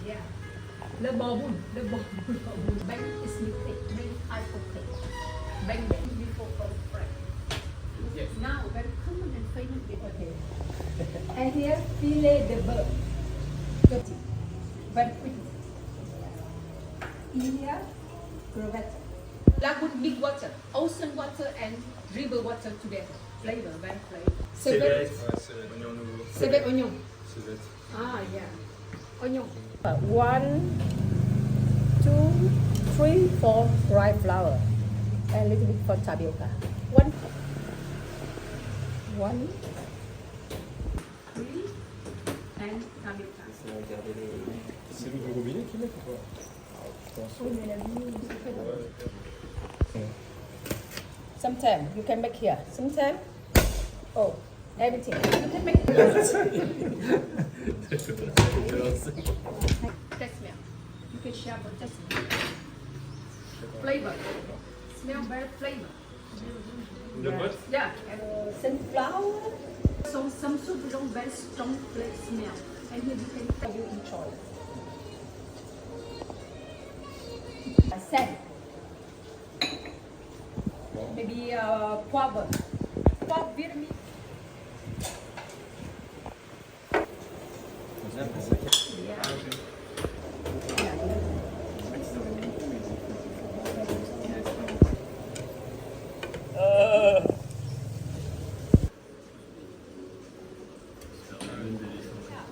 Yeah. Le bone. Bang is mistake. Bang type of cake. Bang before fried. Yes. Now very common and famous with potato. And here filet de beurre. Dirty. Very pretty. Here crevette. Lagoon big water, ocean water and river water together. Flavor, very flavor. Cévette. Ouais, cévette. Oignon nouveau. Cévette oignon. Cévette. Ah yeah. Oignon. 1, 2, 3, 4 dry flour. And a little bit for tapioca. 1, 3, and tapioca. C'est le robinet qui met ou pas? Oui, mais la vie, sometimes you can make here. Sometimes, oh, everything. You can make Test smell. You can share but test smell. Flavor. Smell very flavor. De botte? Yeah. And sunflower. So some soup don't very strong flavor smell. And here you can enjoy. Sand. Maybe poivre. Poivre vermi. Yeah.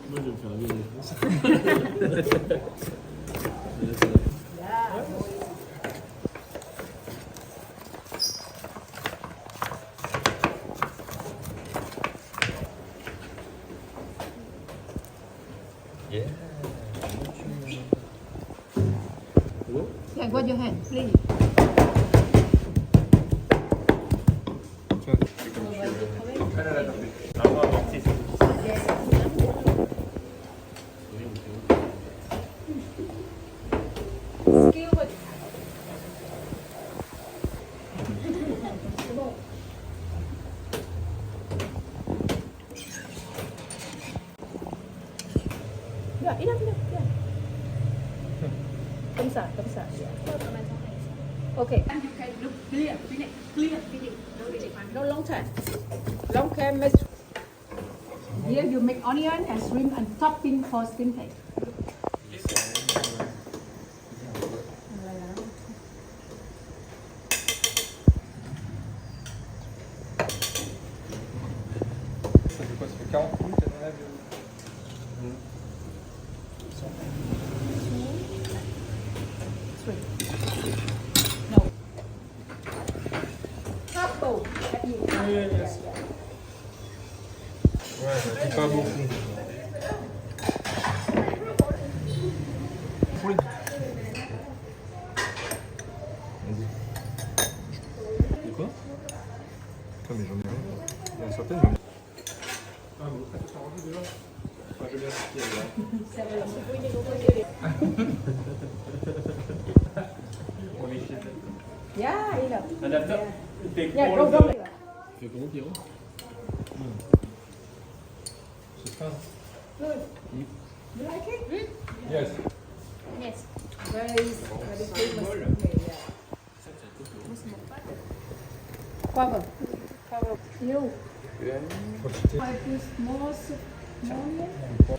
Moi je vais me faire un bien. Yeah. Yeah, got your hand, please. Skill with yeah, enough, yeah. Không sợ, yeah. Okay. And you can look clear, finish. No long time. Long time, miss. Here you make onion and shrimp and topping for steam cake. Ça fait quoi? Ça fait 40 minutes qu'elle enlève le... No. Half bowl. Yes. Ouais, ça fait pas beaucoup. Oui. C'est quoi? Putain, mais j'en ai rien. Il y en a certaines, j'en ai. Ah, vous faites ça ranger déjà? Enfin, je vais bien On est chez elle. Yeah, enough. Adapteur. Yeah, go. Tu fais comment, Pierrot? C'est fin. Good. You like it? Yes. Yes. Very famous. Yeah. Cover. You. I put more soup. Onion. Yeah.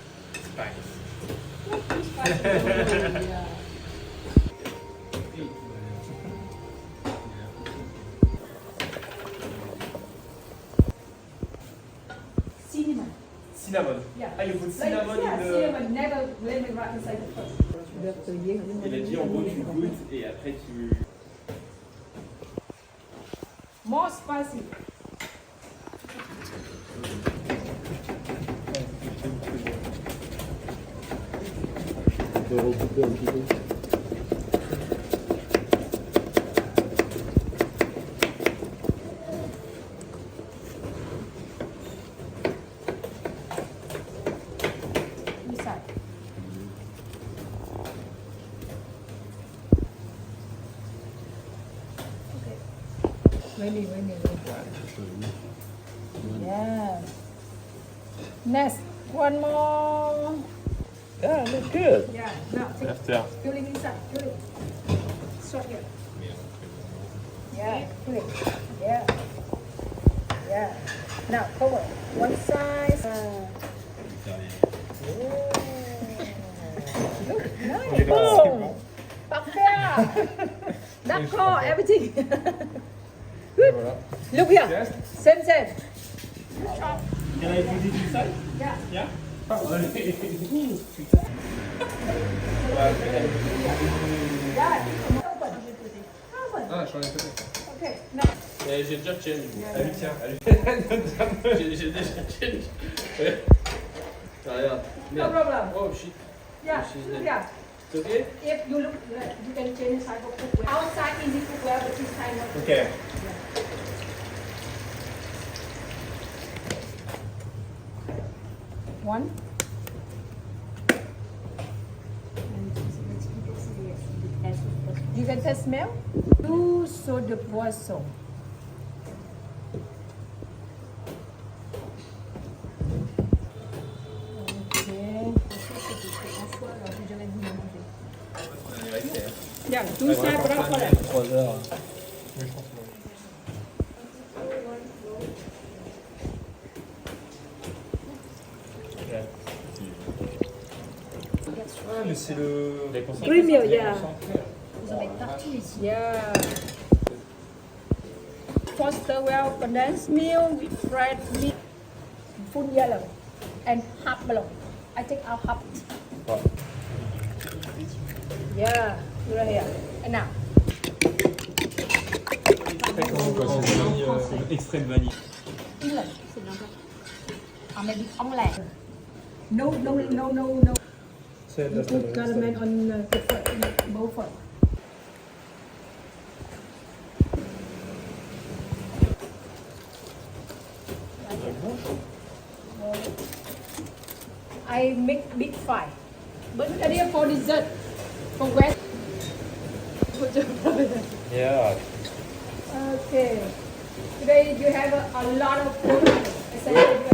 Cinnamon. Cinnamon. Yeah. Ah, il faut de cinnamon Yeah, et de... cinnamon. Never lemon right inside the first. Il a dit en gros tu goûtes et après tu... More spicy. On peut recouper un petit peu. Inside. Really. Yeah. Next, one more Yeah, look good. Yeah, now take After. filling inside, filling. Stop here. Yeah, filling. Yeah. Yeah. Now cover one side. Look, nice. Boom. Parfait. D'accord, everything. Et voilà. Look here. Yes. Same. Can I put it inside? Yeah. Yeah? Yeah. Open. Open. Ah, je suis en train de Okay. Now. J'ai déjà change. Ah oui, tiens. J'ai déjà change. Ah, regarde. No problem. Oh shit. Yeah. She's Look there. here. It's okay? If you look, you can change inside for cookware. Outside easy cookware, but inside not. Ok. One. You can test smell. Two so de poisson. Okay. Yeah, two side broccoli. 3 heures. Oui, je pense que oui. Ah, mais c'est le. Premier, yeah. Vous en mettez partout ici. Yeah. Foster well condensed milk with fried meat, full yellow, and half melon. I take out half. Ouais. Yeah, right here. And now. Après, comment quoi, c'est vanille, extrait de vanille. England. C'est bien. En met dit anglais. No. C'est You put caramel on the bowl first. I make big fry. But idea for dessert, for West. Yeah. Okay. Today you have a lot of food. I said you have